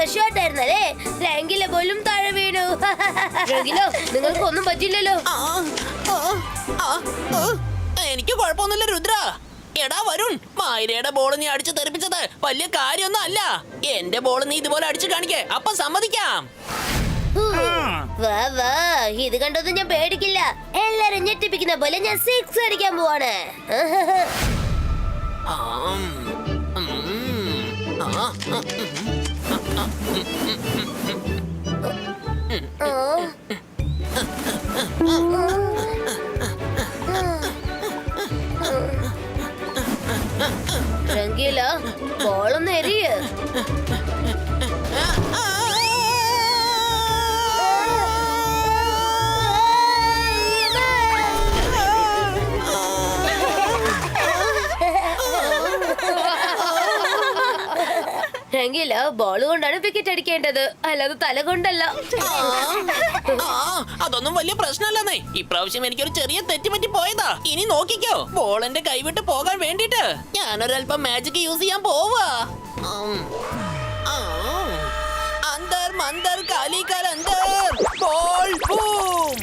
Super shot ആയിരുന്നല്ലേ. രംഗില പോലും താഴെ വീണു. രംഗിലോ, നിങ്ങൾക്ക് ഒന്നും പറ്റില്ലല്ലോ. എനിക്ക് കുഴപ്പമൊന്നുമില്ല രുദ്ര. എടാ വരുൺ, മായരയുടെ ബോൾ നീ അടിച്ചു തെറിപ്പിച്ചത് വലിയ കാര്യമൊന്നും അല്ല. എന്റെ ബോൾ നീ ഇതുപോലെ അടിച്ചു കാണിക്കേ, അപ്പൊ സമ്മതിക്കാം. വാ വാ, ഇത് കണ്ടൊന്നും ഞാൻ പേടിക്കില്ല. എല്ലാരും ഞെട്ടിപ്പിക്കുന്ന പോലെ ഞാൻ 6 അടിക്കാൻ പോവാണ്. രംഗീല, ബോളൊന്ന് എറിയ. രംഗീല, ബോൾ കൊണ്ടാണ് വിക്കറ്റ് അടിക്കേണ്ടത്, അല്ലാതെ തല കൊണ്ടല്ല. അതൊന്നും വലിയ പ്രശ്നമല്ലെന്നേ. ഇപ്രാവശ്യം എനിക്കൊരു ചെറിയ തെറ്റുപറ്റി പോയതാ. ഇനി നോക്കിക്കോ, ബോൾ എന്റെ കൈവിട്ട് പോകാൻ വേണ്ടിട്ട് ഞാനൊരല്പം മാജിക് യൂസ് ചെയ്യാൻ പോവാ. അന്തർ മന്തർ കാലിക്കൽ അന്തർ ബോൾ ബൂം.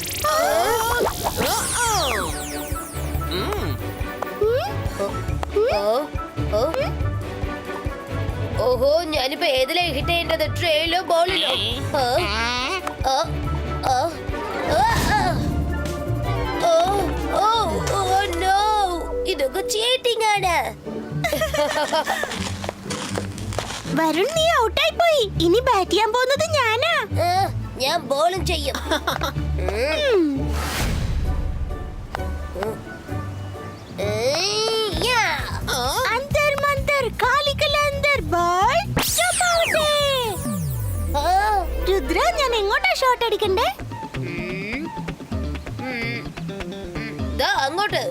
ഓഹോ, ഞാനിപ്പോ ഏതിലാ ഹിറ്റ് ചെയ്യേണ്ടത്? ട്രെയിലോ ബോളിലോ? ഇതൊക്കെ ചീറ്റിംഗ് ആണ്. വരുൺ, നീ ഔട്ടായി പോയി. ഇനി ബാറ്റ് ചെയ്യാൻ പോകുന്നത് ഞാനാ. ഞാൻ ബോളും ചെയ്യും. അന്തർ മന്തർ കാലിക്കൽ അന്തർ ബോൾ. രുദ്ര, ഞാൻ എങ്ങോട്ടാ ഷോട്ട് അടിക്കണ്ടേ? അങ്ങോട്ട്.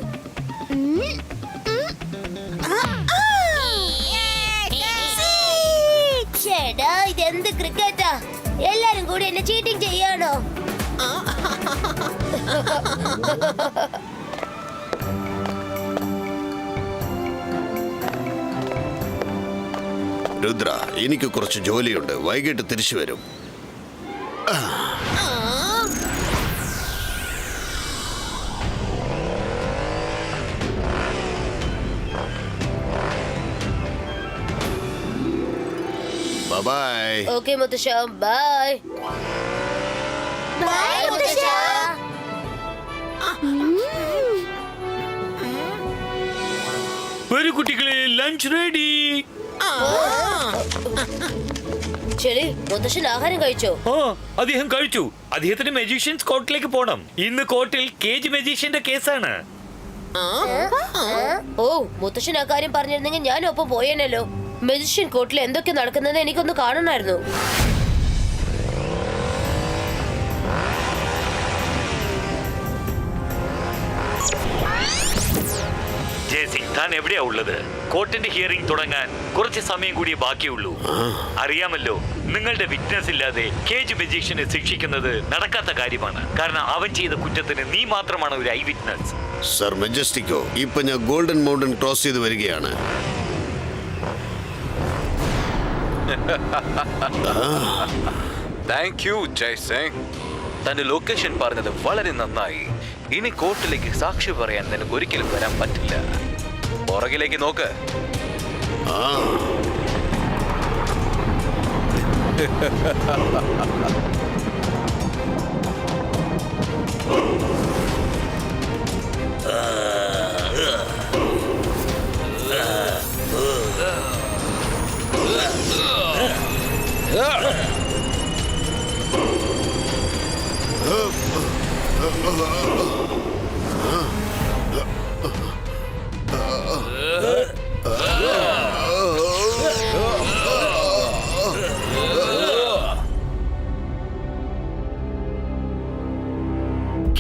ചേട്ടാ, ഇതെന്ത് ക്രിക്കറ്റാ? എല്ലാരും കൂടി എന്നെ ചീറ്റിംഗ് ചെയ്യാണോ? രുദ്ര, എനിക്ക് കുറച്ച് ജോലിയുണ്ട്. വൈകിട്ട് തിരിച്ചു വരും. ബൈ. ഓക്കേ മുത്തശ്ശ, ബൈ. ബൈ മുത്തശ്ശ. വരൂ കുട്ടികളെ, ലഞ്ച് റെഡി. ശരി, മുത്തശ്ശൻ ആഹാരം കഴിച്ചോ? അദ്ദേഹം കഴിച്ചു. അദ്ദേഹത്തിന് മജീഷ്യൻസ് കോർട്ടിലേക്ക് പോണം. ഇന്ന് കോർട്ടിൽ കേജ് മജീഷ്യന്റെ കേസാണ്. ഓ, മുത്തശ്ശൻ ആ കാര്യം പറഞ്ഞിരുന്നെങ്കിൽ ഞാൻ ഒപ്പം പോയേനല്ലോ. മജീഷ്യൻ കോർട്ടിൽ എന്തൊക്കെ നടക്കുന്നതെന്ന് എനിക്കൊന്ന് കാണണമായിരുന്നു. ജയസിംഗ്, താൻ എവിടെയാ ഉള്ളത്? കോർട്ടിന്റെ ഹിയറിംഗ് തുടങ്ങാൻ കുറച്ച് സമയം കൂടി ബാക്കിയുള്ളൂ. അറിയാമല്ലോ, നിങ്ങളുടെ വിറ്റ്നസ് ഇല്ലാതെ കേജ് മജീഷ്യനെ ശിക്ഷിക്കുന്നത് നടക്കാത്ത കാര്യമാണ്. കാരണം അവൻ ചെയ്ത കുറ്റത്തിന് നീ മാത്രമാണ് ഒരു ഐ വിറ്റ്നസ്. സർ മെജസ്റ്റിക്കോ, ഇപ്പൊ ഞാൻ ഗോൾഡൻ മൗണ്ടൻ ക്രോസ് ചെയ്ത് വരികയാണ്. Thank you Jaising. തന്റെ ലൊക്കേഷൻ പറഞ്ഞത് വളരെ നന്നായി. ഇനി കോർട്ടിലേക്ക് സാക്ഷി പറയാൻ നിനക്ക് ഒരിക്കലും വരാൻ പറ്റില്ല. പുറകിലേക്ക് നോക്ക്.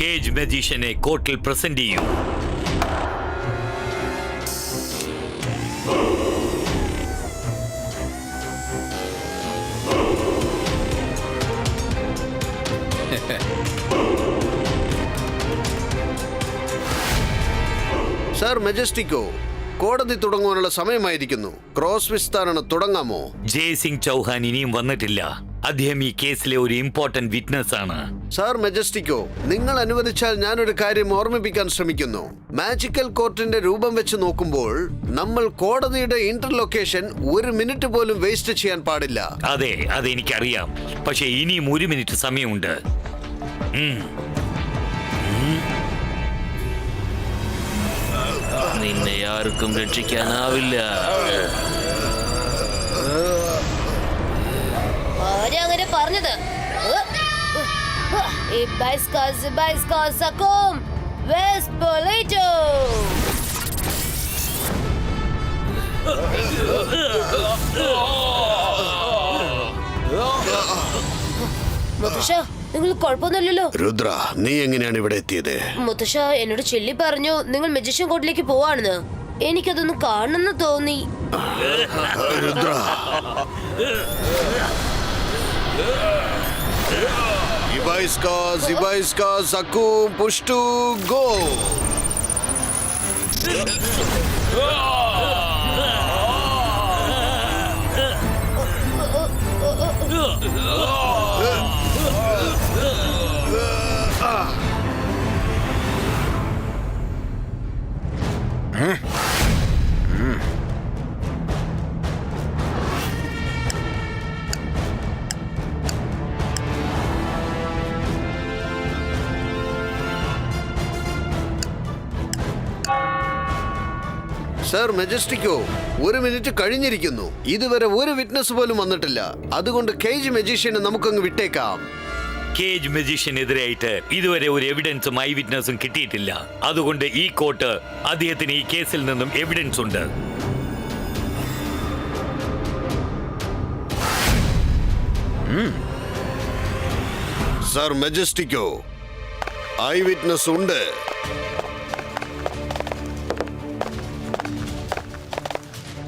കേജ് മജീഷ്യനെ കോർട്ടിൽ പ്രസന്റ് ചെയ്യൂ. സർ മെജസ്റ്റിക്കോ, കോടതി തുടങ്ങുവാനുള്ള സമയമായിരിക്കുന്നു. ക്രോസ് വിസ്താരണം തുടങ്ങാമോ? ജയ്സിംഗ് ചൗഹാൻ ഇനിയും വന്നിട്ടില്ല. അദ്ദേഹം ഈ കേസിലെ ഒരു ഇമ്പോർട്ടന്റ് വിറ്റ്നസ് ആണ്. സാർ മെജസ്റ്റിക്കോ, നിങ്ങൾ അനുവദിച്ചാൽ ഞാനൊരു കാര്യം ഓർമ്മിപ്പിക്കാൻ ശ്രമിക്കുന്നു. മാജിക്കൽ കോർട്ടിന്റെ രൂപം വെച്ച് നോക്കുമ്പോൾ നമ്മൾ കോടതിയുടെ ഇന്റർലൊക്കേഷൻ ഒരു മിനിറ്റ് പോലും വേസ്റ്റ് ചെയ്യാൻ പാടില്ല. അതെ, അതെനിക്കറിയാം. പക്ഷെ ഇനിയും 1 മിനിറ്റ് സമയമുണ്ട്. നിന്നെ ആർക്കും രക്ഷിക്കാനാവില്ല. ആരാ അങ്ങനെ പറഞ്ഞത്? മുത്തശ്ശ, നിങ്ങൾ കുഴപ്പമൊന്നുമില്ലല്ലോ? രുദ്ര, നീ എങ്ങനെയാണ് ഇവിടെ എത്തിയത്? മുത്തശ്ശ എന്നോട് ചെല്ലി പറഞ്ഞു നിങ്ങൾ മജീഷ്യൻ കോർട്ടിലേക്ക് പോവാണെന്ന്. എനിക്കതൊന്ന് കാണണമെന്ന് തോന്നി. രുദ്ര, ഇബൈസ്ക സക്കും പുഷ്ടു ഗോ. സർ മെജസ്റ്റിക്കോ, 1 മിനിറ്റ് കഴിഞ്ഞിരിക്കുന്നു. ഇതുവരെ ഒരു വിറ്റ്നസ് പോലും വന്നിട്ടില്ല. അതുകൊണ്ട് കേജ് മജീഷ്യനെ നമുക്കങ്ങ് വിട്ടേക്കാം. കേജ് മജീഷ്യനെതിരായിട്ട് ഇതുവരെ ഒരു എവിഡൻസും ഐ വിറ്റ്നസും കിട്ടിയിട്ടില്ല. അതുകൊണ്ട് ഈ കോർട്ട് അദ്ദേഹത്തിന് ഈ കേസിൽ നിന്നും എവിഡൻസ് ഉണ്ട്. സർ മെജസ്റ്റിക്കോ, ഐ വിറ്റ്നസ് ഉണ്ട്.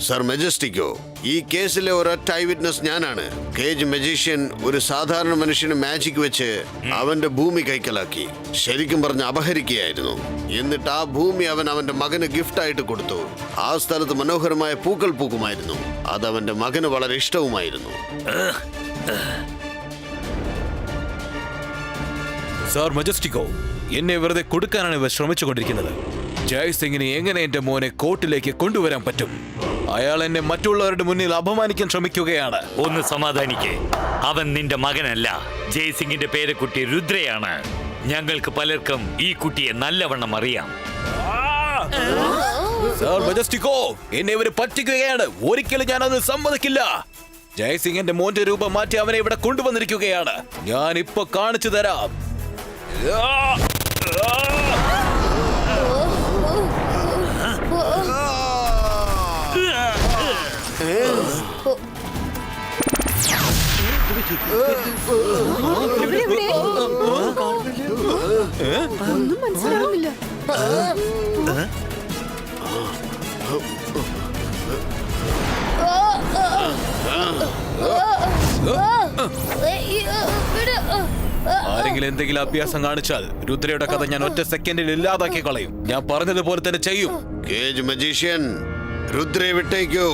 സർ മെജസ്റ്റിക്കോ, ഈ കേസിലെ ഒരൊറ്റ ഐ വിറ്റ്നസ് ഞാനാണ്. കേജ് മജീഷ്യൻ ഒരു സാധാരണ മനുഷ്യന് മാജിക് വെച്ച് അവന്റെ ഭൂമി കൈക്കലാക്കി. ശരിക്കും പറഞ്ഞ് അപഹരിക്കുകയായിരുന്നു. എന്നിട്ട് ആ ഭൂമി അവൻ അവന്റെ മകന് ഗിഫ്റ്റായിട്ട് കൊടുത്തു. ആ സ്ഥലത്ത് മനോഹരമായ പൂക്കൾ പൂക്കുമായിരുന്നു. അത് അവന്റെ മകന് വളരെ ഇഷ്ടവുമായിരുന്നു. സാർ മജസ്റ്റിക്കോ, എന്നെ വെറുതെ കൊടുക്കാനാണ് ഇവർ ശ്രമിച്ചുകൊണ്ടിരിക്കുന്നത്. ജയ്സിംഗിനെ എങ്ങനെ എന്റെ മോനെ കോർട്ടിലേക്ക് കൊണ്ടുവരാൻ പറ്റും? അയാൾ എന്നെ മറ്റുള്ളവരുടെ മുന്നിൽ അപമാനിക്കാൻ ശ്രമിക്കുകയാണ്. ഒന്ന് സമാധാനിക്കേ. അവൻ നിന്റെ മകനല്ല. ജയ്സിംഗിന്റെ പേരക്കുട്ടി രുദ്രയാണ്. ഞങ്ങൾക്ക് പലർക്കും ഈ കുട്ടിയെ നല്ലവണ്ണം അറിയാം. സാർ മജസ്റ്റിക്കോ, എന്നെ ഇവര് പറ്റിക്കുകയാണ്. ഒരിക്കലും ഞാനത് സമ്മതിക്കില്ല. ജയ്സിംഗ് എന്റെ മോന്റെ രൂപം മാറ്റി അവനെ ഇവിടെ കൊണ്ടുവന്നിരിക്കുകയാണ്. ഞാൻ ഇപ്പൊ കാണിച്ചു തരാം. ഒന്നും മനസ്സിലാവുന്നില്ല. ആരെങ്കിലും എന്തെങ്കിലും അഭ്യാസം കാണിച്ചാൽ രുദ്രയുടെ കഥ ഞാൻ ഒറ്റ സെക്കൻഡിൽ ഇല്ലാതാക്കി കളയും. ഞാൻ പറഞ്ഞതുപോലെ തന്നെ ചെയ്യും. കേജ് മജീഷ്യൻ, രുദ്രയെ വിട്ടേക്കോ.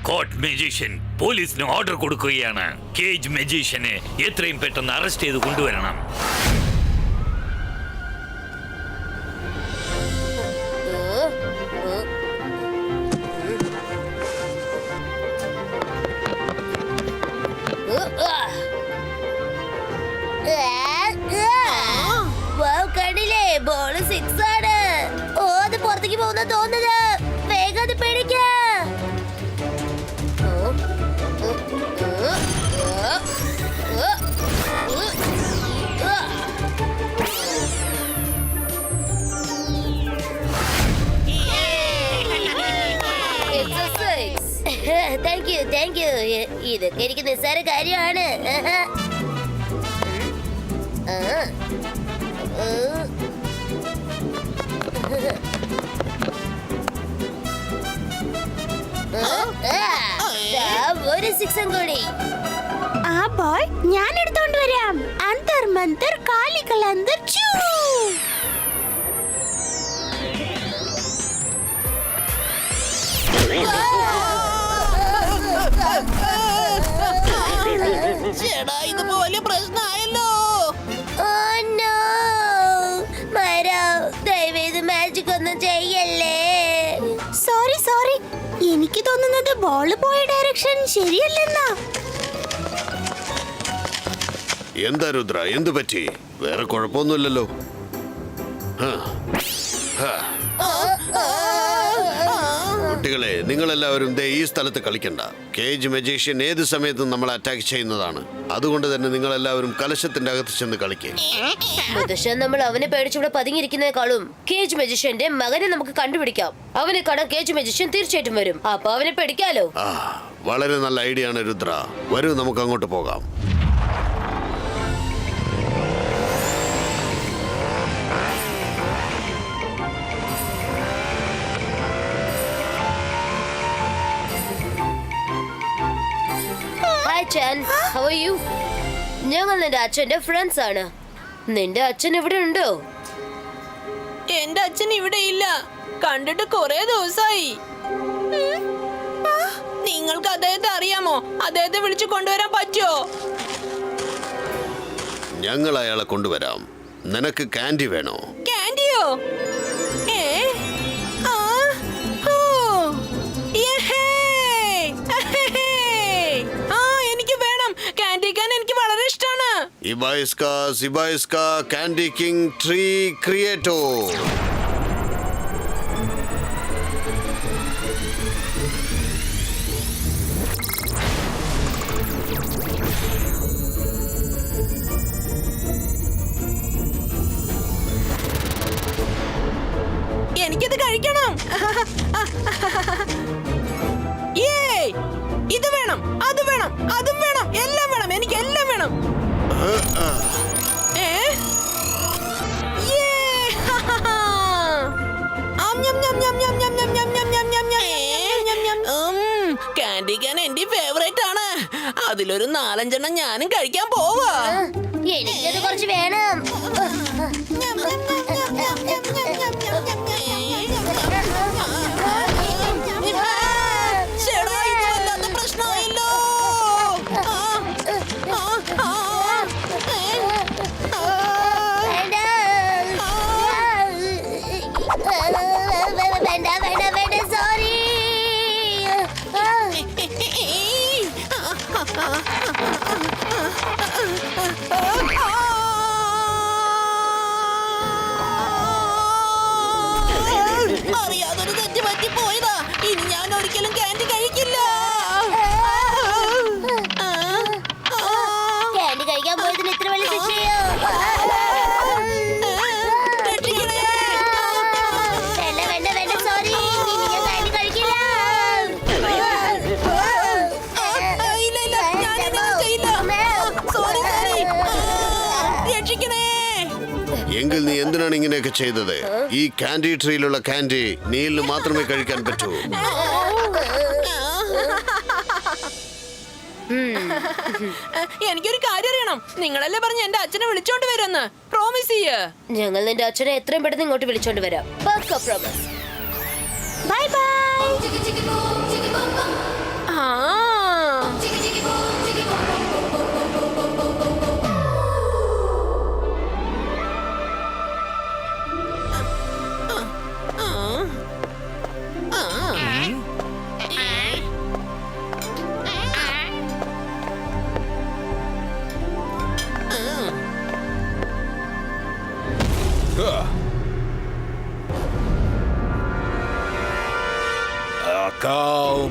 കോർട്ട് മജീഷ്യൻ പോലീസിന് ഓർഡർ കൊടുക്കുകയാണ്. കേജ് മജീഷ്യനെ എത്രയും പെട്ടെന്ന് അറസ്റ്റ് ചെയ്ത് കൊണ്ടുവരണം. കണ്ടില്ലേ, ബോള് 6 ആണ്. ഓ, അത് പുറത്തേക്ക് പോകുന്ന തോന്നുന്നത്. വേഗം അത് പിടിക്ക. Thank you. ഇതൊക്കെ എനിക്ക് നിസ്സാര കാര്യമാണ്. ഒരു സിക്സും കൂടി. ആ ബോൾ ഞാൻ എടുത്തോണ്ട് വരാം. അന്തർ മന്തർ കാലികൾ അന്തർ ചൂ. ചേടാ ഇതിപ്പോ വലിയ പ്രശ്നമായല്ലോ. Oh no! മരോ, ദയവേത് മാജിക് ഒന്നും ചെയ്യല്ലേ. സോറി എനിക്ക് തോന്നുന്നത് ബോള് പോയ ഡയറക്ഷൻ ശരിയല്ലെന്നാ. എന്താ രുദ്ര, എന്തു പറ്റി? വേറെ കുഴപ്പമൊന്നുമില്ലല്ലോ. കുട്ടികളെ, നിങ്ങളെല്ലാവരും ദേ ഈ സ്ഥലത്ത് കളിക്കണ്ട. കേജ് മജീഷ്യൻ ഏത് സമയത്തും നമ്മളെ അറ്റാക്ക് ചെയ്യുന്നതാണ്. അതുകൊണ്ട് തന്നെ നിങ്ങളെല്ലാവരും കലശത്തിന്റെ അകത്ത് ചെന്ന് കളിക്കുക. മുത്തശ്ശൻ, നമ്മൾ അവനെ പേടിച്ചിവിടെ പതുങ്ങിയിരിക്കുന്നതിനേക്കാളും കേജ് മജിഷ്യന്റെ മകനെ നമുക്ക് കണ്ടുപിടിക്കാം. അവനെ കാണാൻ കേജ് മജിഷ്യൻ തീർച്ചയായിട്ടും വരും. അപ്പൊ അവനെ പേടിക്കാലോ. വളരെ നല്ല ഐഡിയ ആണ് രുദ്ര. വരൂ, നമുക്ക് അങ്ങോട്ട് പോകാം. Hi Chan, how are you? ഞങ്ങൾ നിന്റെ അച്ഛന്റെ ഫ്രണ്ട്സ് ആണ്. നിന്റെ അച്ഛൻ ഇവിടെ ഉണ്ടോ? എന്റെ അച്ഛൻ ഇവിടെ ഇല്ല. കണ്ടിട്ട് കുറെ ദിവസമായി. നിങ്ങൾക്ക് അദ്ദേഹത്തെ അറിയാമോ? അദ്ദേഹത്തെ വിളിച്ചു കൊണ്ടുവരാൻ പറ്റുമോ? ഞങ്ങൾ അയാളെ കൊണ്ടുവരാം. നിനക്ക് കാൻഡി വേണോ? കാൻഡിയോ? എനിക്ക് വേണം. കാൻഡി ഖാൻ എനിക്ക് വളരെ ഇഷ്ടമാണ്. ഇബായിസ്ക കാൻഡി കിങ് ട്രീ ക്രിയേറ്റോ. എനിക്കിത് കഴിക്കണം. ഇത് വേണം, അത് വേണം, അതും വേണം, എല്ലാം വേണം. എനിക്ക് എല്ലാം വേണം. കാൻഡി ഖാൻ എന്റെ ഫേവറേറ്റ് ആണ്. അതിലൊരു 4-5 ഞാനും കഴിക്കാൻ പോവാ. എനിക്കത് കുറച്ച് വേണം. പ്രശ്നമായല്ലോ. വേണ്ട, സോറി. അറിയാതൊരു തെറ്റ് പറ്റി പോയതാ. ഇനി ഞാൻ ഒരിക്കലും കാൻഡി കഴിക്കില്ല. കാൻഡി കഴിക്കാൻ പോയതിന് ഇത്ര വലിയ ശിക്ഷയോ? വേണ്ട, സോറി. ഇനി ഞാൻ കാൻഡി കഴിക്കില്ല. എങ്കിൽ നീ എന്തിനാണ് ഇങ്ങനെയൊക്കെ ചെയ്തത്? ഈ കാൻഡി ട്രീയിലുള്ള കാൻഡി നീലിന് മാത്രമേ കഴിക്കാൻ പറ്റൂ. എനിക്കൊരു കാര്യം അറിയണം. നിങ്ങളല്ലേ പറഞ്ഞ എന്റെ അച്ഛനെ വിളിച്ചോണ്ട് വരുമെന്ന്. പ്രോമിസ് ചെയ്യ്. ഞങ്ങൾ നിന്റെ അച്ഛനെ എത്രയും പെട്ടെന്ന് ഇങ്ങോട്ട് വിളിച്ചോണ്ട് വരാം. പ്രോമിസ്. Bye bye.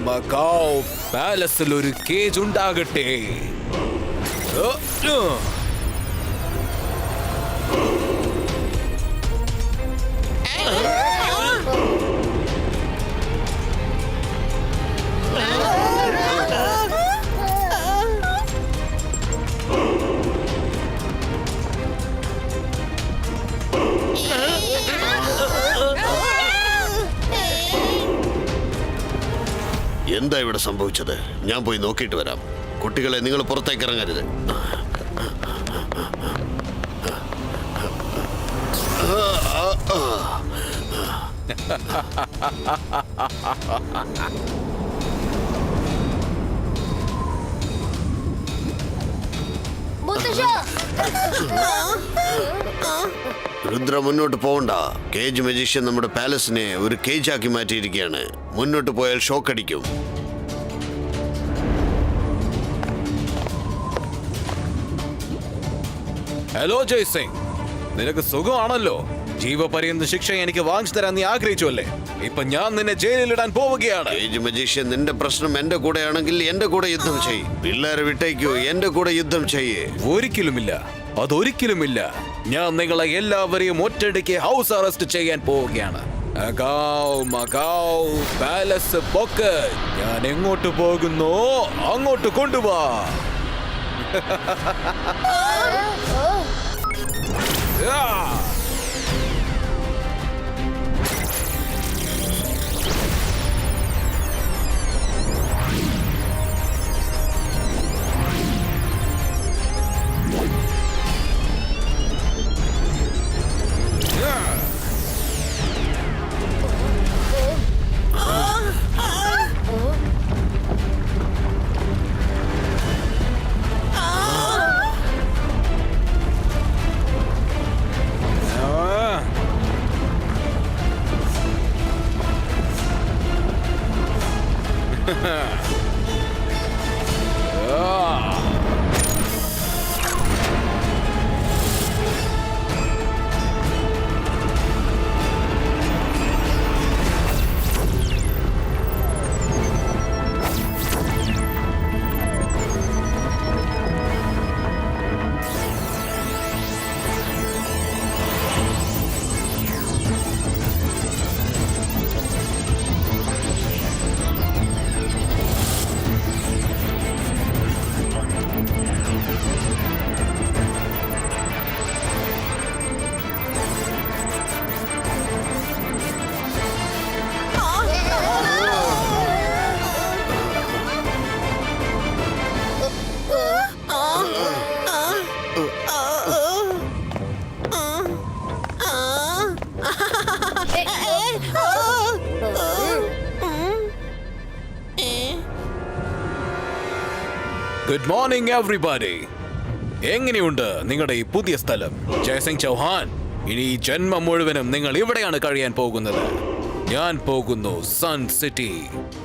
മക്കാവ് പാലസിൽ ഒരു കേജ് ഉണ്ടാകട്ടെ. എന്താ ഇവിടെ സംഭവിച്ചത്? ഞാൻ പോയി നോക്കിയിട്ട് വരാം. കുട്ടികളെ, നിങ്ങൾ പുറത്തേക്ക് ഇറങ്ങരുത്. മുത്തശ്ശ, രുദ്ര, മുന്നോട്ട് പോകണ്ട. കേജ് മജീഷ്യൻ നമ്മുടെ പാലസിനെ ഒരു കേജാക്കി മാറ്റിയിരിക്കുകയാണ്. മുന്നോട്ട് പോയാൽ ഷോക്ക് അടിക്കും. ഹലോ ജയ് സിംഗ്, നിനക്ക് സുഖമാണല്ലോ? ജീവപര്യന്ത ശിക്ഷ എനിക്ക് വാങ്ങിച്ചു തരാൻ നീ ആഗ്രഹിച്ചു അല്ലേ? ഇപ്പൊ ഞാൻ നിന്നെ ജയിലിലിടാൻ പോവുകയാണ്. കേജ് മജീഷ്യൻ, നിന്റെ പ്രശ്നം എന്റെ കൂടെ ആണെങ്കിൽ എന്റെ കൂടെ യുദ്ധം ചെയ്യ്. പിള്ളേരെ വിട്ടേക്കൂ, എന്റെ കൂടെ യുദ്ധം ചെയ്യേ. ഒരിക്കലുമില്ല, അതൊരിക്കലുമില്ല. ഞാൻ നിങ്ങളെ എല്ലാവരെയും ഒറ്റയടിക്ക് ഹൗസ് അറസ്റ്റ് ചെയ്യാൻ പോവുകയാണ്. മകാവ്, മകാവ്, പാലസ് പൊക്ക്. ഞാൻ എങ്ങോട്ട് പോകുന്നു അങ്ങോട്ട് കൊണ്ടുപോവാ. Good morning everybody. എങ്ങനെയുണ്ട് നിങ്ങളുടെ ഈ പുതിയ സ്ഥലം? ജയസിംഗ് ചൗഹാൻ, ഇനി ഈ ജന്മം മുഴുവനും നിങ്ങൾ ഇവിടെയാണ് കഴിയാൻ പോകുന്നത്. ഞാൻ പോകുന്നു സൺ സിറ്റി.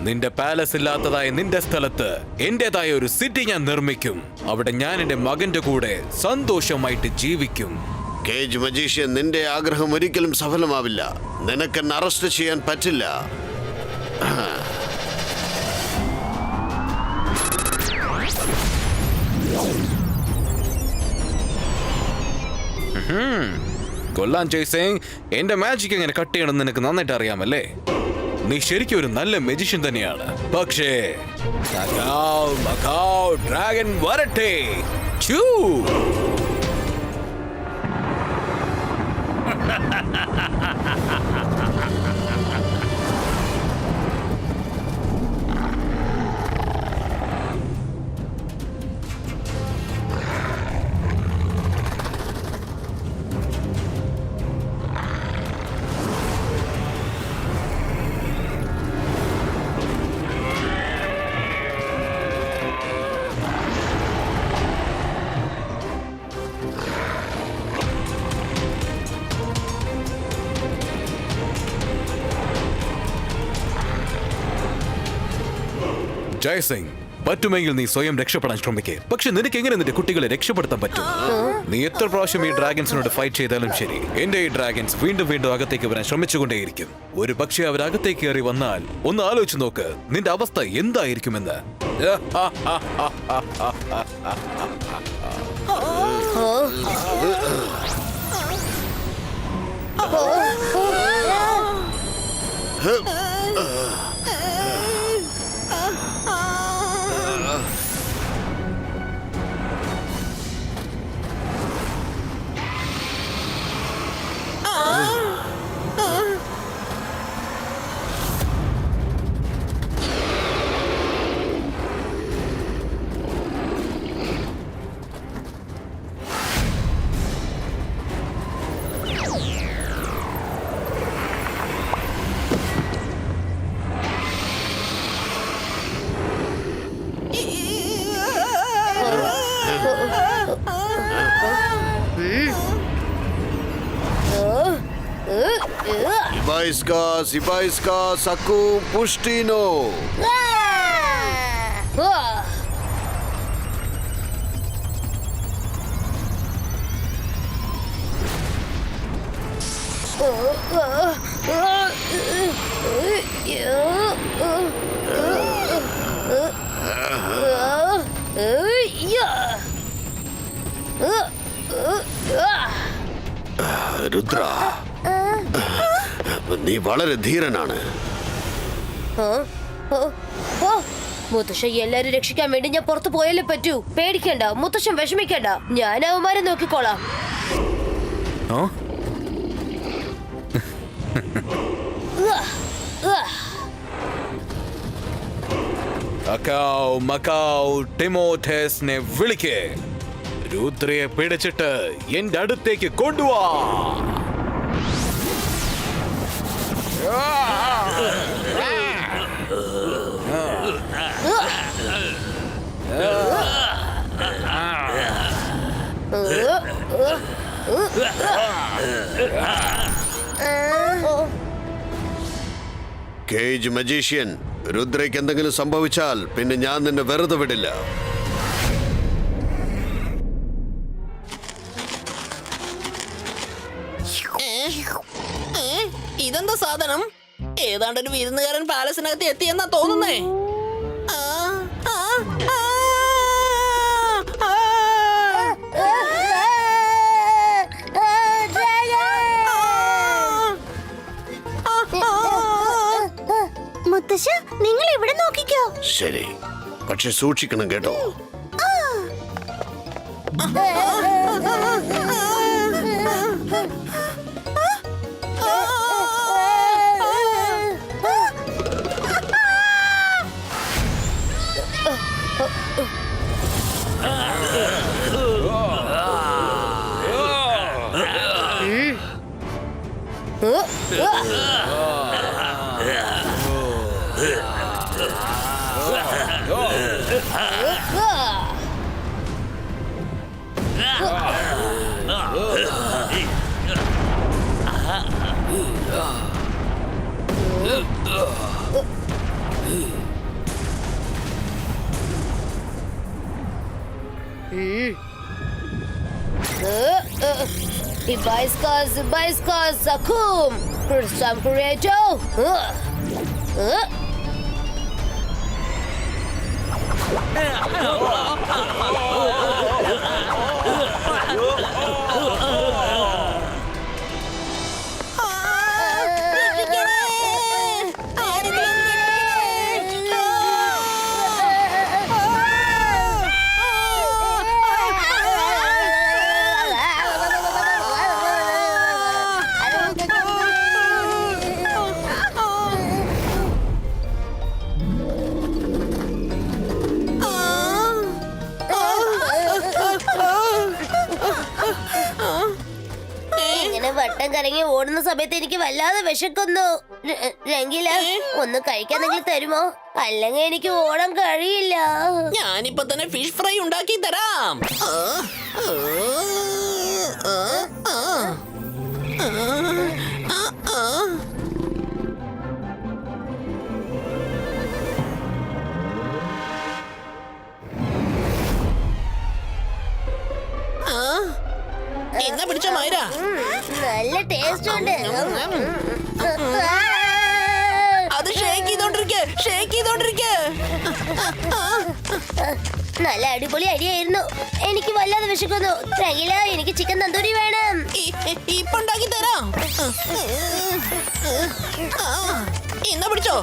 നിന്റെ പാലസ് ഇല്ലാത്തതായ നിന്റെ സ്ഥലത്ത് എന്റേതായ ഒരു സിറ്റി ഞാൻ നിർമ്മിക്കും. അവിടെ ഞാൻ എന്റെ മകന്റെ കൂടെ സന്തോഷമായിട്ട് ജീവിക്കും. കേജ് മജീഷ്യൻ, നിന്റെ ആഗ്രഹം ഒരിക്കലും സഫലമാവില്ല. നിനക്കെന്നെ അറസ്റ്റ് ചെയ്യാൻ പറ്റില്ല. കൊള്ളാൻ ജയ്സിംഗ്, എന്റെ മാജിക് എങ്ങനെ കട്ട് ചെയ്യണമെന്ന് നിനക്ക് നന്നായിട്ട് അറിയാമല്ലേ? നീ ശരിക്കും ഒരു നല്ല മെജിഷ്യൻ തന്നെയാണ്. പക്ഷേ ഡ്രാഗൺ വരട്ടെ. ചൂ. ജയ്സിംഗ്, പറ്റുമെങ്കിൽ നീ സ്വയം രക്ഷപ്പെടാൻ ശ്രമിക്കേ. പക്ഷെ നിനക്ക് എങ്ങനെ നിന്റെ കുട്ടികളെ രക്ഷപ്പെടുത്താൻ പറ്റും? നീ എത്ര പ്രാവശ്യം ഈ ഡ്രാഗൻസിനോട് ഫൈറ്റ് ചെയ്താലും ശരി, എന്റെ ഈ ഡ്രാഗൻസ് വീണ്ടും വീണ്ടും അകത്തേക്ക് വരാൻ ശ്രമിച്ചുകൊണ്ടേയിരിക്കും. ഒരു പക്ഷേ അവരകത്തേക്ക് കയറി വന്നാൽ ഒന്ന് ആലോചിച്ച് നോക്ക്, നിന്റെ അവസ്ഥ എന്തായിരിക്കുമെന്ന്. Ibaiscas, Ibaiscas, Acum, Pustino. Rudra, നീ വളരെ ധീരനാണ്. മുത്തശ്ശൻ എല്ലാരും രക്ഷിക്കാൻ വേണ്ടി ഞാൻ പുറത്തു പോയാലേ പറ്റൂ. പേടിക്കണ്ട മുത്തശ്ശൻ, വിഷമിക്കണ്ട, ഞാൻ അവന്മാരെ നോക്കിക്കോളാം. അക്കാവ് മക്കാവ് ടിമോഥേസിനെ വിളിക്കേ. രുദ്രയെ പിടിച്ചിട്ട് എന്റെ അടുത്തേക്ക് കൊണ്ടുവാ. കേജ് മജീഷ്യൻ, രുദ്രയ്ക്ക് എന്തെങ്കിലും സംഭവിച്ചാൽ പിന്നെ ഞാൻ നിന്നെ വെറുതെ വിടില്ല. ഇതെന്താ സാധനം? ഏതാണ്ടൊരു വിരുന്നുകാരൻ പാലസിനകത്ത് എത്തിയെന്നാ തോന്നുന്നേ. ആ, ആ, ആ, ആ. മുത്തശ്ശ, നിങ്ങൾ ഇവിടെ നോക്കിക്കോ. ശരി, പക്ഷെ സൂക്ഷിക്കണം കേട്ടോ. Ibaiscas, Ibaiscas, Acum, Sam Creato. ഇങ്ങനെ വട്ടം കറങ്ങി ഓടുന്ന സമയത്ത് എനിക്ക് വല്ലാതെ വിശക്കുന്നു. രംഗില, ഒന്ന് കഴിക്കാനെങ്കിലും തരുമോ? അല്ലെങ്കിൽ എനിക്ക് ഓടാൻ കഴിയില്ല. ഞാനിപ്പോ തന്നെ ഫിഷ് ഫ്രൈ ഉണ്ടാക്കി തരാം. എന്നാ പിടിച്ചോ മൈര. നല്ല ടേസ്റ്റ് ഉണ്ട്. അത് ഷേക്ക് ചെയ്തോണ്ടിരിക്കെ, ഷേക്ക് ചെയ്തോണ്ടിരിക്കെ. നല്ല അടിപൊളി അടിയായിരുന്നു. എനിക്ക് വല്ലാതെ വിശക്കുന്നു. രംഗില, എനിക്ക് ചിക്കൻ തന്തൂരി വേണം. ഇപ്പൊ ഉണ്ടാക്കി തരാം. എന്നാ പിടിച്ചോ.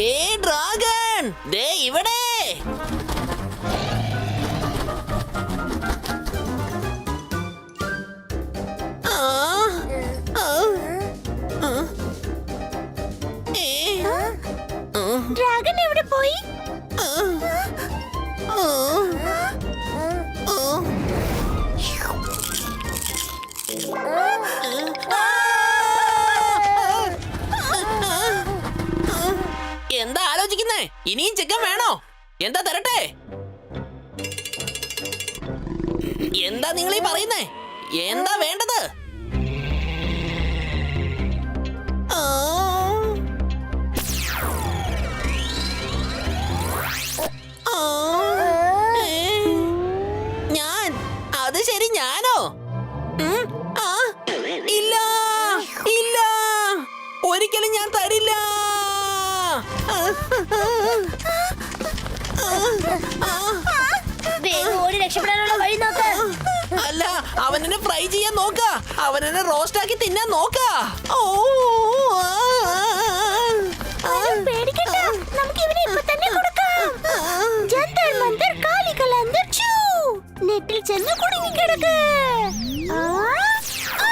ഏ ഡ്രാഗൺ, ദേ ഇവിടെ. ഡ്രാഗൺ എവിടെ പോയി? എന്താ ആലോചിക്കുന്നേ? ഇനിയും ചിക്കൻ വേണോ? എന്താ തരട്ടെ? എന്താ നിങ്ങൾ ഈ പറയുന്നേ? എന്താ വേണ്ടത്? ആ. ആ. ഞാൻ അത് ശരി, ഞാനോ? ആ. ഇല്ല ഇല്ല, ഒരിക്കലും ഞാൻ തരില്ല. വേഗം ഓടി രക്ഷപ്പെടാനുള്ള വഴി നോക്ക്. അല്ല, അവനെന്നെ ഫ്രൈ ചെയ്യാൻ നോക്ക, അവനെന്നെ റോസ്റ്റ് ആക്കി തിന്നാൻ നോക്ക. ഓ, പേടിക്കണ്ട, നമുക്ക് ഇവനെ ഇപ്പൊ തന്നെ കൊടുക്കാം. ജന്തർ മന്തർ കാലികൾ അന്തർ ചൂ. നെറ്റിൽ ചെന്ന് കുടുങ്ങി കിടക്ക്. ആ, ആ.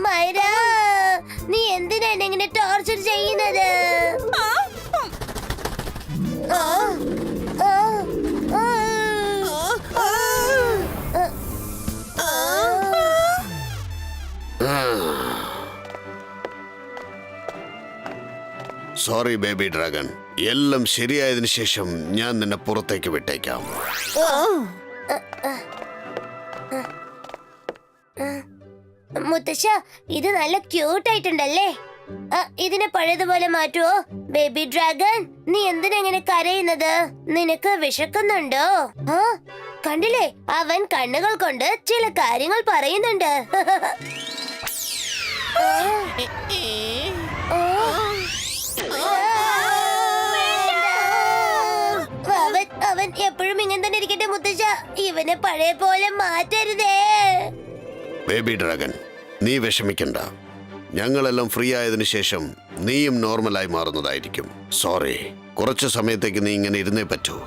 മൈര, നീ എന്തിനാണ് ഇങ്ങനെ ടോർച്ചർ ചെയ്യുന്നത്? സോറി ബേബി ഡ്രാഗൺ, എല്ലാം ശരിയായതിനു ശേഷം ഞാൻ നിന്നെ പുറത്തേക്ക് വിട്ടേക്കാം. മുത്തശ്ശ, ഇത് നല്ല ക്യൂട്ട് ആയിട്ടുണ്ടല്ലേ? ഇതിനെ പഴയതുപോലെ മാറ്റുവോ? ബേബി ഡ്രാഗൺ, നീ എന്തിനാ ഇങ്ങനെ കരയുന്നത്? നിനക്ക് വിശക്കുന്നുണ്ടോ? കണ്ടില്ലേ, അവൻ കണ്ണുകൾ കൊണ്ട് ചില കാര്യങ്ങൾ പറയുന്നുണ്ട്. അവൻ എപ്പോഴും ഇങ്ങനെ തന്നെ ഇരിക്കട്ടെ മുത്തശ്ശ. ഇവനെ പഴയ പോലെ മാറ്റരുതേ. ബേബി ഡ്രാഗൺ, നീ വിഷമിക്കണ്ട. ഞങ്ങളെല്ലാം ഫ്രീ ആയതിനു ശേഷം നീയും നോർമലായി മാറുന്നതായിരിക്കും. സോറി, കുറച്ചു സമയത്തേക്ക് നീ ഇങ്ങനെ ഇരുന്നേ പറ്റൂ.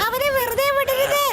അവനെ വെറുതെ വിടരുത്.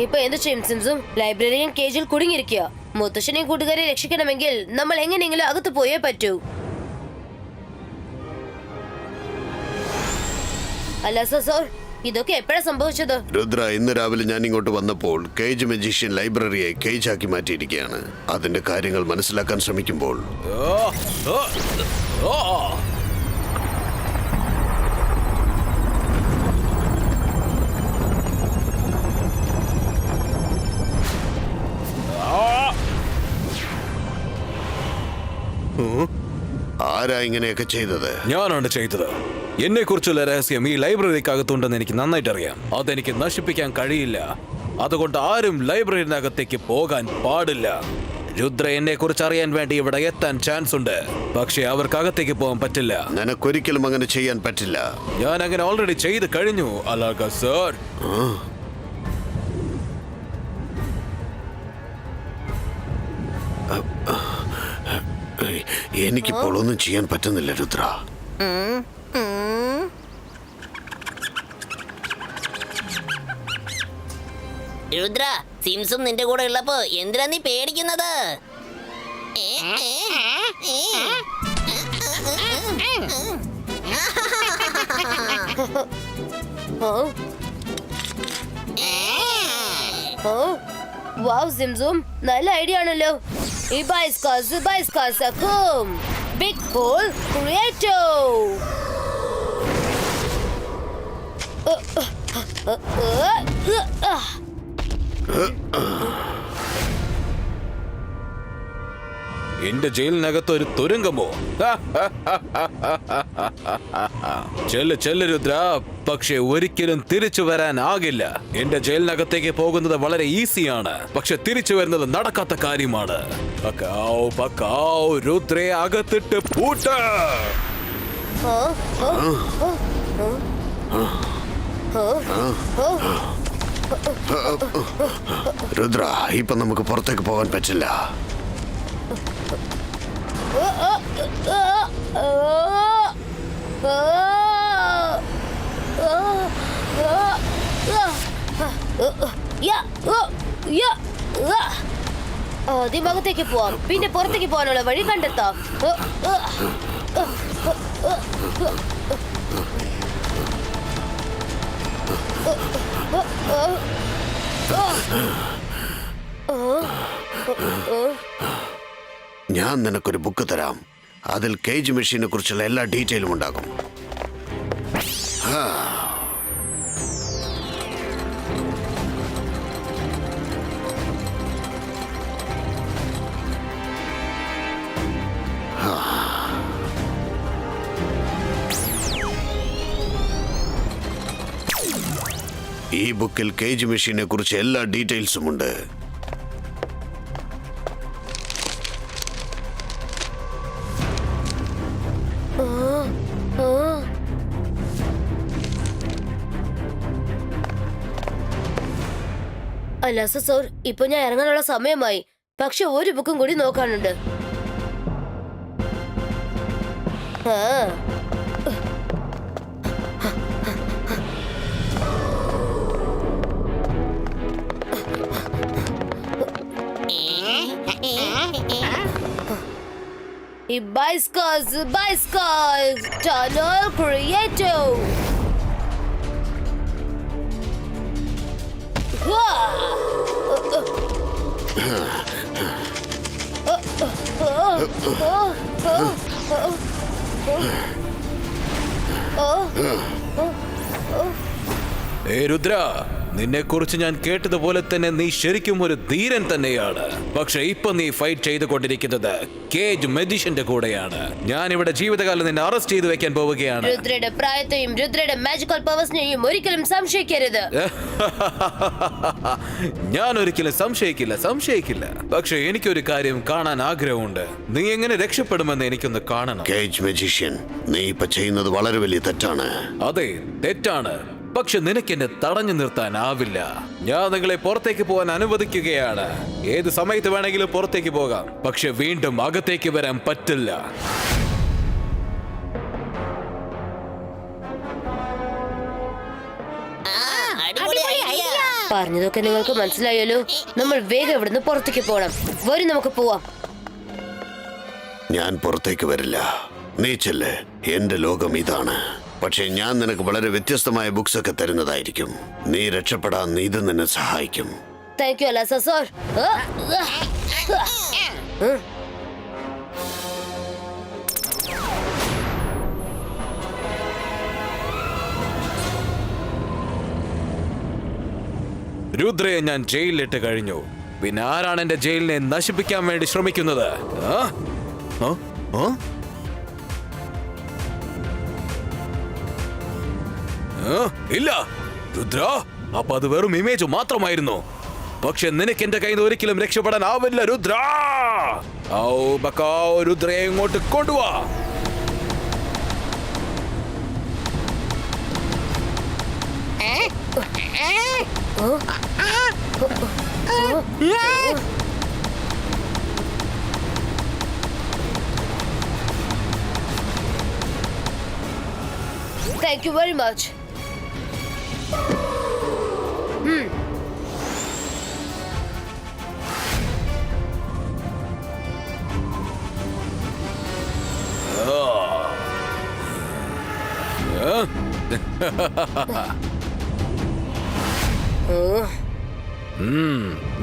ഇപ്പൊ എന്ത് ചെയ്യും സിംസും? ലൈബ്രറിയൻ കേജിൽ കുടുങ്ങിയിരിക്കുക. മുത്തശ്ശനെയും കൂട്ടുകാരെ രക്ഷിക്കണമെങ്കിൽ നമ്മൾ എങ്ങനെയെങ്കിലും അകത്ത് പോയേ പറ്റൂ. അല്ല സർ, ഇതൊക്കെ എപ്പോഴാ സംഭവിച്ചത്? രുദ്ര, ഇന്ന് രാവിലെ ഞാൻ ഇങ്ങോട്ട് വന്നപ്പോൾ കേജ് മജീഷ്യൻ ലൈബ്രറിയെ കേജാക്കി മാറ്റിയിരിക്കുകയാണ്. അതിന്റെ കാര്യങ്ങൾ മനസ്സിലാക്കാൻ ശ്രമിക്കുമ്പോൾ ആരാ ഇങ്ങനെയൊക്കെ ചെയ്തത്? ഞാനാണ് ചെയ്തത്. എന്നെ കുറിച്ചുള്ള രഹസ്യം ഈ ലൈബ്രറിക്കകത്തുണ്ടെന്ന് എനിക്ക് നന്നായിട്ട് അറിയാം. അതെനിക്ക് നശിപ്പിക്കാൻ കഴിയില്ല. അതുകൊണ്ട് ആരും ലൈബ്രറിനകത്തേക്ക് പോകാൻ പാടില്ല. രുദ്ര എന്നെ കുറിച്ച് അറിയാൻ വേണ്ടി ഇവിടെ എത്താൻ ചാൻസ് ഉണ്ട്, പക്ഷെ അവർക്കകത്തേക്ക് പോകാൻ പറ്റില്ല. നിനക്കൊരിക്കലും അങ്ങനെ ചെയ്യാൻ പറ്റില്ല. ഞാൻ അങ്ങനെ ഓൾറെഡി ചെയ്ത് കഴിഞ്ഞു അലാക സർ. എനിക്കിപ്പോൾ ഒന്നും ചെയ്യാൻ പറ്റുന്നില്ല രുദ്ര. രുദ്ര, സിംസും നിന്റെ കൂടെ ഉള്ളപ്പോ എന്തിനാ നീ പേടിക്കുന്നത്? വാവ് സിംസും, നല്ല ഐഡിയ ആണല്ലോ. Ibaiska, Zubaiska, Sakum. Big Bull, Creato. എന്റെ ജയിലിനകത്ത് ഒരു തുരങ്കമോ? ചെല്ല് ചെല്ല് രുദ്ര, പക്ഷെ ഒരിക്കലും തിരിച്ചു വരാനാകില്ല. എന്റെ ജയിലിനകത്തേക്ക് പോകുന്നത് വളരെ ഈസിയാണ്, പക്ഷെ തിരിച്ചു വരുന്നത് നടക്കാത്ത കാര്യമാണ്. പക്കാവ് പക്കാവ്, രുദ്രയെ അകത്തിട്ട് പൂട്ട. രുദ്ര, ഇപ്പൊ നമുക്ക് പുറത്തേക്ക് പോകാൻ പറ്റില്ല. ആദ്യം അകത്തേക്ക് പോവാം, പിന്നെ പുറത്തേക്ക് പോകാനുള്ള വഴി കണ്ടെത്താം. ഞാൻ നിനക്കൊരു ബുക്ക് തരാം. അതിൽ കേജ് മെഷീനെ കുറിച്ചുള്ള എല്ലാ ഡീറ്റെയിലും ഉണ്ടാകും. ഈ ബുക്കിൽ കേജ് മെഷീനെ കുറിച്ച് എല്ലാ ഡീറ്റെയിൽസും ഉണ്ട്. അല്ല സർ, ഇപ്പൊ ഞാൻ ഇറങ്ങാനുള്ള സമയമായി. പക്ഷെ ഒരു ബുക്കും കൂടി നോക്കാനുണ്ട്. Ibaiska, Zubaiska, Tunnel Creato. Rudra, നിന്നെ കുറിച്ച് ഞാൻ കേട്ടതുപോലെ തന്നെ നീ ശരിക്കും ഒരു ധീരൻ തന്നെയാണ്. പക്ഷെ ഇപ്പൊ നീ ഫൈറ്റ് ചെയ്തുകൊണ്ടിരിക്കുന്നത് കേജ് മെജിഷ്യന്റെ കൂടെയാണ്. ഞാൻ ഇവിടെ ജീവിതകാലം നിന്നെ അറസ്റ്റ് ചെയ്ത് വെക്കാൻ പോവുകയാണ്. രുദ്രയുടെ പ്രായത്തെയും രുദ്രയുടെ മാജിക്കൽ പവേഴ്സിനെയും ഒരിക്കലും സംശയിക്കരുത്. ഞാൻ ഒരിക്കലും സംശയിക്കില്ല. പക്ഷെ എനിക്കൊരു കാര്യം കാണാൻ ആഗ്രഹമുണ്ട്. നീ എങ്ങനെ രക്ഷപ്പെടുമെന്ന് എനിക്കൊന്ന് കാണണം. കേജ് മെജീഷ്യൻ, നീ ഇപ്പൊ ചെയ്യുന്നത് വളരെ വലിയ തെറ്റാണ്. അതെ, തെറ്റാണ്. പക്ഷെ നിനക്ക് എന്നെ തടഞ്ഞു നിർത്താനാവില്ല. ഞാൻ നിങ്ങളെ പുറത്തേക്ക് പോകാൻ അനുവദിക്കുകയാണ്. ഏത് സമയത്ത് വേണമെങ്കിലും പുറത്തേക്ക് പോകാം, പക്ഷെ വീണ്ടും അകത്തേക്ക് വരാൻ പറ്റില്ല. പറഞ്ഞതൊക്കെ നിങ്ങൾക്ക് മനസ്സിലായല്ലോ. നമ്മൾ വേഗം ഇവിടുന്ന് പുറത്തേക്ക് പോകണം. വരും, നമുക്ക് പോവാം. ഞാൻ പുറത്തേക്ക് വരില്ല. നീ ചെല്ല്. എന്റെ ലോകം ഇതാണ്. പക്ഷെ ഞാൻ നിനക്ക് വളരെ വ്യത്യസ്തമായ ബുക്സ് ഒക്കെ തരുന്നതായിരിക്കും. നീ രക്ഷപ്പെടാൻ ഇത് നിന്നെ സഹായിക്കും. താങ്ക് യു അലാസ സർ. രുദ്രയെ ഞാൻ ജയിലിലിട്ട് കഴിഞ്ഞു. പിന്നെ ആരാണ് എന്റെ ജയിലിനെ നശിപ്പിക്കാൻ വേണ്ടി ശ്രമിക്കുന്നത്? ഇല്ല രുദ്ര, അപ്പൊ അത് വെറും ഇമേജ് മാത്രമായിരുന്നു. പക്ഷെ നിനക്ക് എന്റെ കയ്യിൽ നിന്ന് ഒരിക്കലും രക്ഷപ്പെടാനാവില്ല രുദ്ര. രുദ്രയെ ഇങ്ങോട്ട് കൊണ്ടുവാ. Thank you very much.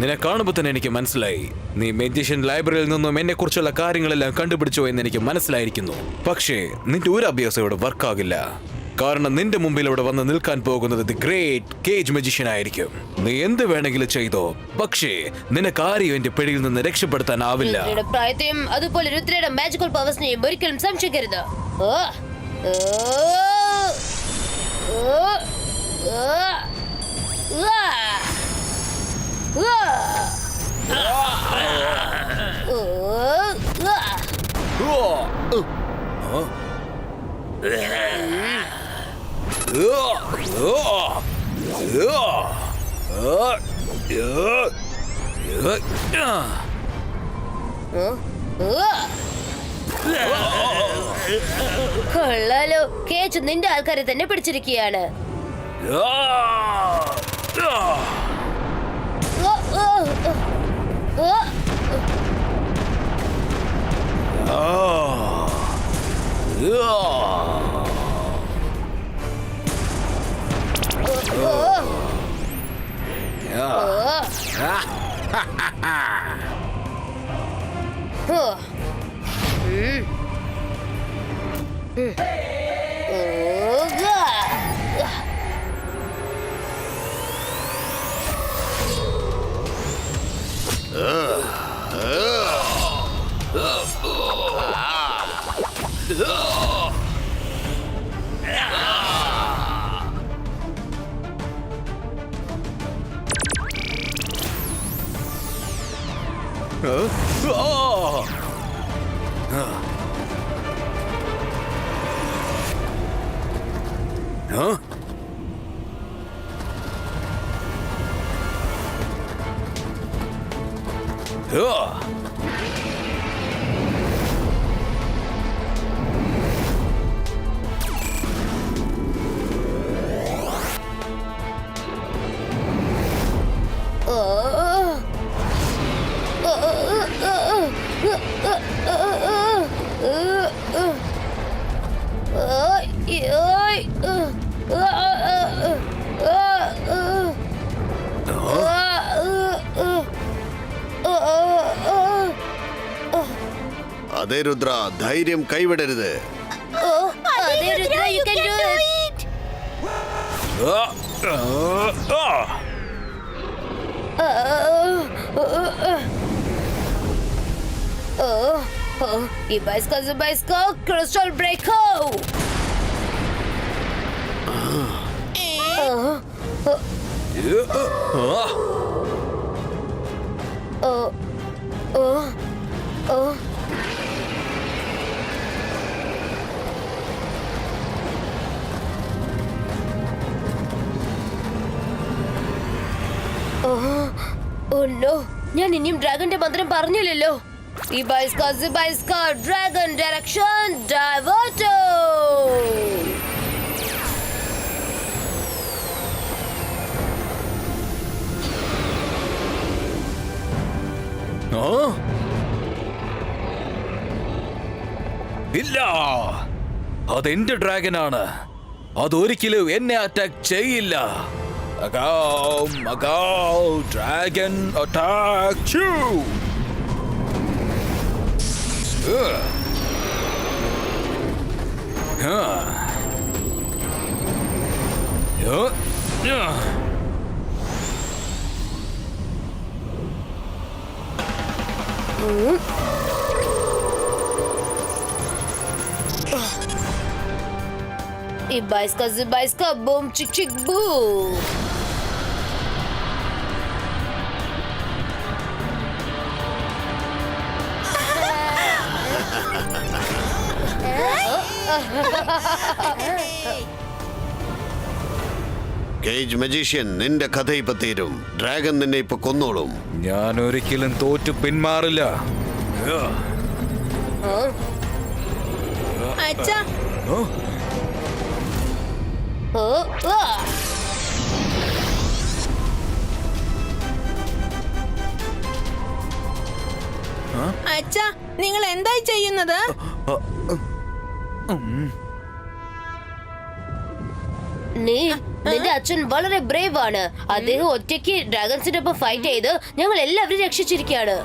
നിന്നെ കാണുമ്പോൾ തന്നെ എനിക്ക് മനസ്സിലായി നീ മെജിഷ്യൻ ലൈബ്രറിയിൽ നിന്നും എന്നെ കുറിച്ചുള്ള കാര്യങ്ങളെല്ലാം കണ്ടുപിടിച്ചോ എന്ന് എനിക്ക് മനസ്സിലായിരിക്കുന്നു. പക്ഷേ നിന്റെ ഒരു അഭ്യാസം ഇവിടെ വർക്കാകില്ല. കാരണം നിന്റെ മുമ്പിൽ ഇവിടെ വന്ന് നിൽക്കാൻ പോകുന്നത് ദി ഗ്രേറ്റ് കേജ് മജീഷ്യൻ ആയിരിക്കും. നീ എന്ത് വേണമെങ്കിലും ചെയ്തോ, പക്ഷേ നിനക്ക് ആരെയും എന്റെ പിടിയിൽ നിന്ന് രക്ഷപ്പെടുത്താനാവില്ല. രുദ്രയുടെ പ്രായത്തെയും അതുപോലെ രുദ്രയുടെ മാജിക്കൽ പവേഴ്സിനെയും ഒരിക്കലും സംശയിക്കരുത്. ഓ ഓ ഓ ഓ കൊള്ളാലോ, കേച്ച് നിന്റെ ആൾക്കാരെ തന്നെ പിടിച്ചിരിക്കുകയാണ്. അതേ രുദ്ര, ധൈര്യം കൈവിടരുത്. അതെ Rudra, you can do it. Ibaiska Zubaiska Crystal Breaker. Oh no, ഞാൻ ഇനിയും ഡ്രാഗന്റെ മന്ത്രം പറഞ്ഞില്ലല്ലോ. Ibaiska Zubaiska Dragon Direction Diverto. ഇല്ല, അതെന്റെ ഡ്രാഗനാണ്. അതൊരിക്കലും എന്നെ അറ്റാക്ക് ചെയ്യില്ല. Dragon attack you. Ibaiska Zubaiska Boom Chick Chick Boom. Cage magician, നിന്റെ കഥ ഇപ്പൊ തീരും. ഡ്രാഗൺ നിന്നെ ഇപ്പൊ കൊന്നോളും. ഞാൻ ഒരിക്കലും തോറ്റു പിന്മാറില്ല. അച്ഛാ, അച്ഛാ, നിങ്ങൾ എന്തായി ചെയ്യുന്നത്? നിന്റെ അച്ഛൻ വളരെ ബ്രേവ് ആണ്. അദ്ദേഹം ഒറ്റയ്ക്ക് ഡ്രാഗൺസിന്റെ ഒപ്പം ഫൈറ്റ് ചെയ്ത് ഞങ്ങൾ എല്ലാവരും രക്ഷിച്ചിരിക്കുകയാണ്.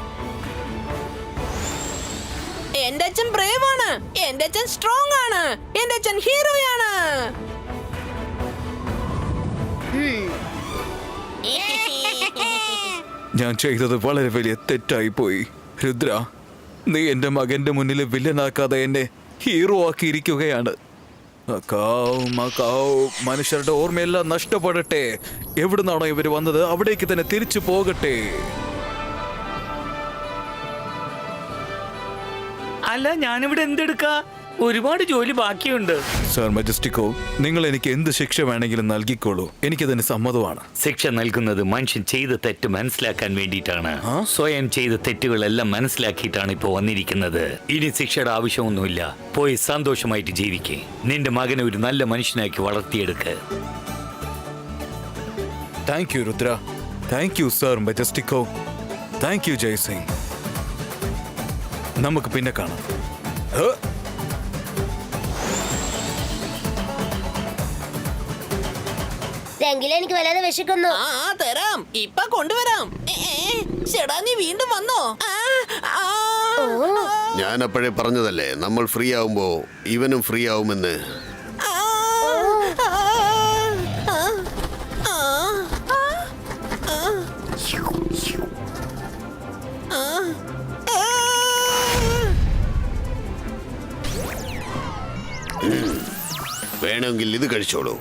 എന്റെ അച്ഛൻ ബ്രേവ് ആണ്, എന്റെ അച്ഛൻ സ്ട്രോങ് ആണ്, എന്റെ അച്ഛൻ ഹീറോയാണ്. ഞാൻ ചെയ്തത് വളരെ വലിയ തെറ്റായി പോയി രുദ്ര. നീ എന്റെ മകന്റെ മുന്നിൽ വില്ലനാക്കാതെ എന്നെ ഹീറോ ആക്കിയിരിക്കുകയാണ്. മനുഷ്യരുടെ ഓർമ്മയെല്ലാം നഷ്ടപ്പെടട്ടെ. എവിടുന്നാണോ ഇവര് വന്നത് അവിടേക്ക് തന്നെ തിരിച്ചു പോകട്ടെ. അല്ല, ഞാനിവിടെ എന്തെടുക്കാ? ഒരുപാട് ജോലി ബാക്കിയുണ്ട്. സർ മജസ്റ്റിക്കോ, നിങ്ങൾ എനിക്ക് എന്ത് ശിക്ഷ വേണമെങ്കിലും നൽകിക്കോളൂ. എനിക്കതിന് സമ്മതമാണ്. ശിക്ഷ നൽകുന്നത് മനുഷ്യൻ ചെയ്ത തെറ്റ് മനസ്സിലാക്കാൻ വേണ്ടിയിട്ടാണ്. സ്വയം ചെയ്ത തെറ്റുകളെല്ലാം മനസ്സിലാക്കിയിട്ടാണ് ഇപ്പോൾ വന്നിരിക്കുന്നത്. ഇനി ശിക്ഷയുടെ ആവശ്യമൊന്നുമില്ല. പോയി സന്തോഷമായിട്ട് ജീവിക്കേ. നിന്റെ മകനെ ഒരു നല്ല മനുഷ്യനാക്കി വളർത്തിയെടുക്ക്. Thank you Rudra. Thank you sir Majestico. Thank you Jaisingh. നമുക്ക് പിന്നെ കാണാം. രംഗില, എനിക്ക് വല്ലാതെ വിശക്കുന്നു. തരാം, ഇപ്പൊ കൊണ്ടുവരാം. ചേടാ, നീ വീണ്ടും വന്നോ? ഞാൻ അപ്പോഴേ പറഞ്ഞതല്ലേ, നമ്മൾ ഫ്രീ ആവുമ്പോ ഇവനും ഫ്രീ ആവുമെന്ന്. വേണമെങ്കിൽ ഇത് കഴിച്ചോളൂ.